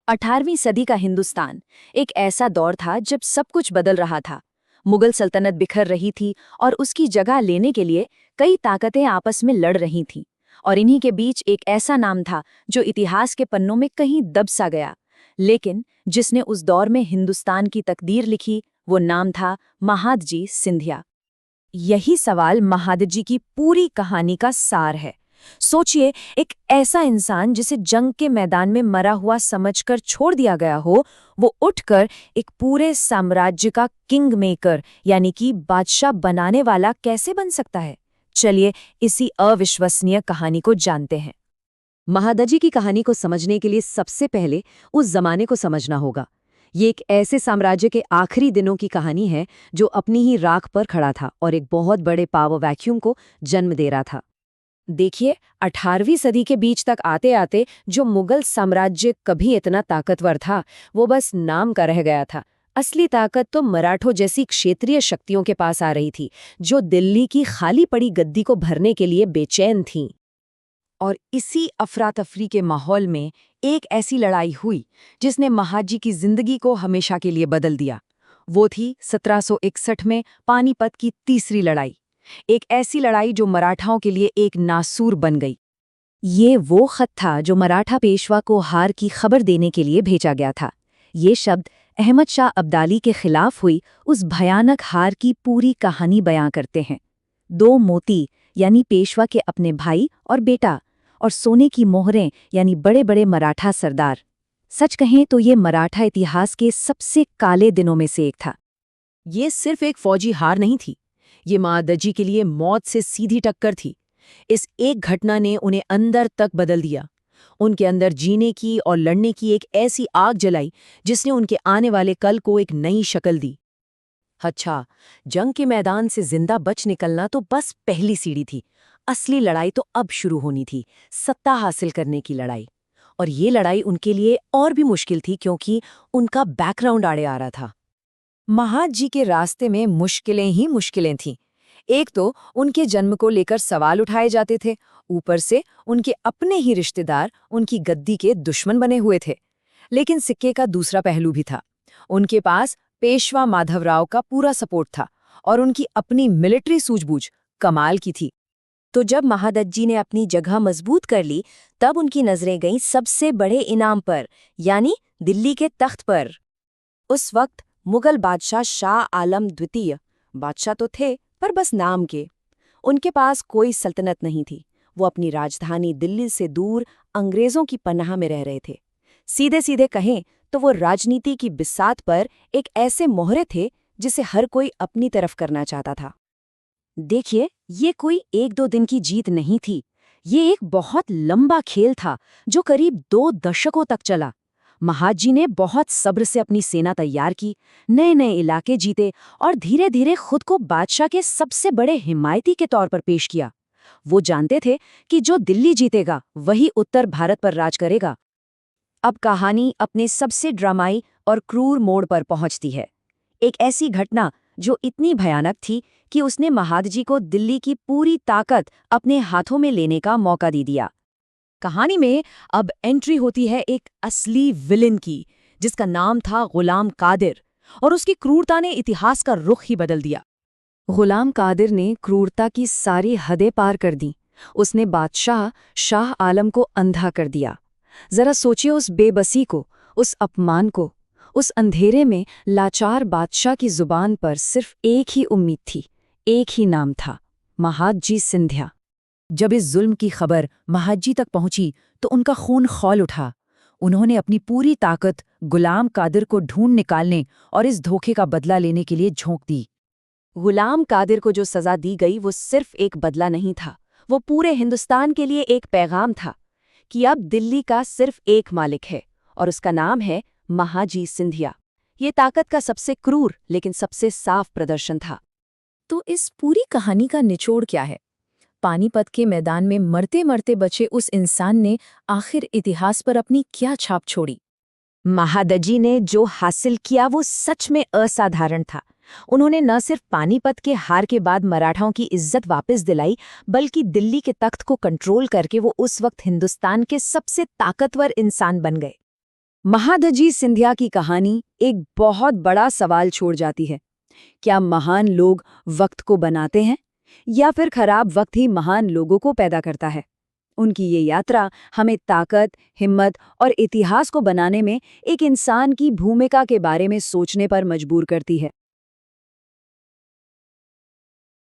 18वीं सदी का हिंदुस्तान एक ऐसा दौर था जब सब कुछ बदल रहा था। मुगल सल्तनत बिखर रही थी और उसकी जगह लेने के लिए कई ताकतें आपस में लड़ रही थीं। और इन्हीं के बीच एक ऐसा नाम था जो इतिहास के पन्नों में कहीं दब सा गया, लेकिन जिसने उस दौर में हिंदुस्तान की तकदीर लिखी, वो नाम था महादजी सिंधिया। यही सवाल महादजी की पूरी कहानी का सार है। सोचिए, एक ऐसा इंसान जिसे जंग के मैदान में मरा हुआ समझकर छोड़ दिया गया हो, वो उठकर एक पूरे साम्राज्य का किंग मेकर यानी कि बादशाह बनाने वाला कैसे बन सकता है। चलिए इसी अविश्वसनीय कहानी को जानते हैं। महादजी की कहानी को समझने के लिए सबसे पहले उस जमाने को समझना होगा। ये एक ऐसे साम्राज्य के आखिरी दिनों की कहानी है जो अपनी ही राख पर खड़ा था और एक बहुत बड़े पावर वैक्यूम को जन्म दे रहा था। देखिए, 18वीं सदी के बीच तक आते आते जो मुगल साम्राज्य कभी इतना ताकतवर था, वो बस नाम का रह गया था। असली ताकत तो मराठों जैसी क्षेत्रीय शक्तियों के पास आ रही थी, जो दिल्ली की खाली पड़ी गद्दी को भरने के लिए बेचैन थीं। और इसी अफरा तफरी के माहौल में एक ऐसी लड़ाई हुई जिसने महादजी की जिंदगी को हमेशा के लिए बदल दिया। वो थी 1761 में पानीपत की तीसरी लड़ाई। एक ऐसी लड़ाई जो मराठाओं के लिए एक नासूर बन गई। ये वो खत था जो मराठा पेशवा को हार की खबर देने के लिए भेजा गया था। ये शब्द अहमद शाह अब्दाली के खिलाफ हुई उस भयानक हार की पूरी कहानी बयां करते हैं। 2 मोती यानी पेशवा के अपने भाई और बेटा, और सोने की मोहरें यानी बड़े बड़े मराठा सरदार। सच कहें तो ये मराठा इतिहास के सबसे काले दिनों में से एक था। ये सिर्फ एक फौजी हार नहीं थी, ये महादजी के लिए मौत से सीधी टक्कर थी। इस एक घटना ने उन्हें अंदर तक बदल दिया। उनके अंदर जीने की और लड़ने की एक ऐसी आग जलाई जिसने उनके आने वाले कल को एक नई शक्ल दी। अच्छा, जंग के मैदान से जिंदा बच निकलना तो बस पहली सीढ़ी थी। असली लड़ाई तो अब शुरू होनी थी, सत्ता हासिल करने की लड़ाई। और ये लड़ाई उनके लिए और भी मुश्किल थी क्योंकि उनका बैकग्राउंड आड़े आ रहा था। महादजी के रास्ते में मुश्किलें ही मुश्किलें थीं। एक तो उनके जन्म को लेकर सवाल उठाए जाते थे, ऊपर से उनके अपने ही रिश्तेदार उनकी गद्दी के दुश्मन बने हुए थे। लेकिन सिक्के का दूसरा पहलू भी था। उनके पास पेशवा माधवराव का पूरा सपोर्ट था और उनकी अपनी मिलिट्री सूझबूझ कमाल की थी। तो जब महादजी ने अपनी जगह मजबूत कर ली, तब उनकी नजरें गईं सबसे बड़े इनाम पर, यानी दिल्ली के तख्त पर। उस वक्त मुगल बादशाह शाह आलम द्वितीय बादशाह तो थे, पर बस नाम के। उनके पास कोई सल्तनत नहीं थी। वो अपनी राजधानी दिल्ली से दूर अंग्रेजों की पनाह में रह रहे थे। सीधे सीधे कहें तो वो राजनीति की बिसात पर एक ऐसे मोहरे थे जिसे हर कोई अपनी तरफ करना चाहता था। देखिए, ये कोई 1-2 दिन की जीत नहीं थी। ये एक बहुत लंबा खेल था जो करीब 2 दशकों तक चला। महादजी ने बहुत सब्र से अपनी सेना तैयार की, नए नए इलाके जीते और धीरे धीरे खुद को बादशाह के सबसे बड़े हिमायती के तौर पर पेश किया। वो जानते थे कि जो दिल्ली जीतेगा वही उत्तर भारत पर राज करेगा। अब कहानी अपने सबसे ड्रामाई और क्रूर मोड़ पर पहुंचती है। एक ऐसी घटना जो इतनी भयानक थी कि उसने महादजी को दिल्ली की पूरी ताकत अपने हाथों में लेने का मौका दे दिया। कहानी में अब एंट्री होती है एक असली विलेन की, जिसका नाम था गुलाम कादिर, और उसकी क्रूरता ने इतिहास का रुख ही बदल दिया। गुलाम कादिर ने क्रूरता की सारी हदें पार कर दी। उसने बादशाह शाह आलम को अंधा कर दिया। जरा सोचिए उस बेबसी को, उस अपमान को। उस अंधेरे में लाचार बादशाह की जुबान पर सिर्फ एक ही उम्मीद थी, एक ही नाम था, महादजी सिंधिया। जब इस जुल्म की खबर महादजी तक पहुंची तो उनका खून खौल उठा। उन्होंने अपनी पूरी ताकत गुलाम कादिर को ढूंढ निकालने और इस धोखे का बदला लेने के लिए झोंक दी। गुलाम कादिर को जो सजा दी गई वो सिर्फ एक बदला नहीं था, वो पूरे हिंदुस्तान के लिए एक पैगाम था कि अब दिल्ली का सिर्फ एक मालिक है और उसका नाम है महादजी सिंधिया। ये ताकत का सबसे क्रूर लेकिन सबसे साफ प्रदर्शन था। तो इस पूरी कहानी का निचोड़ क्या है? पानीपत के मैदान में मरते मरते बचे उस इंसान ने आखिर इतिहास पर अपनी क्या छाप छोड़ी? महादजी ने जो हासिल किया वो सच में असाधारण था। उन्होंने न सिर्फ पानीपत के हार के बाद मराठाओं की इज्जत वापस दिलाई, बल्कि दिल्ली के तख्त को कंट्रोल करके वो उस वक्त हिंदुस्तान के सबसे ताकतवर इंसान बन गए। महादजी सिंधिया की कहानी एक बहुत बड़ा सवाल छोड़ जाती है। क्या महान लोग वक्त को बनाते हैं या फिर खराब वक्त ही महान लोगों को पैदा करता है? उनकी ये यात्रा हमें ताकत, हिम्मत और इतिहास को बनाने में एक इंसान की भूमिका के बारे में सोचने पर मजबूर करती है।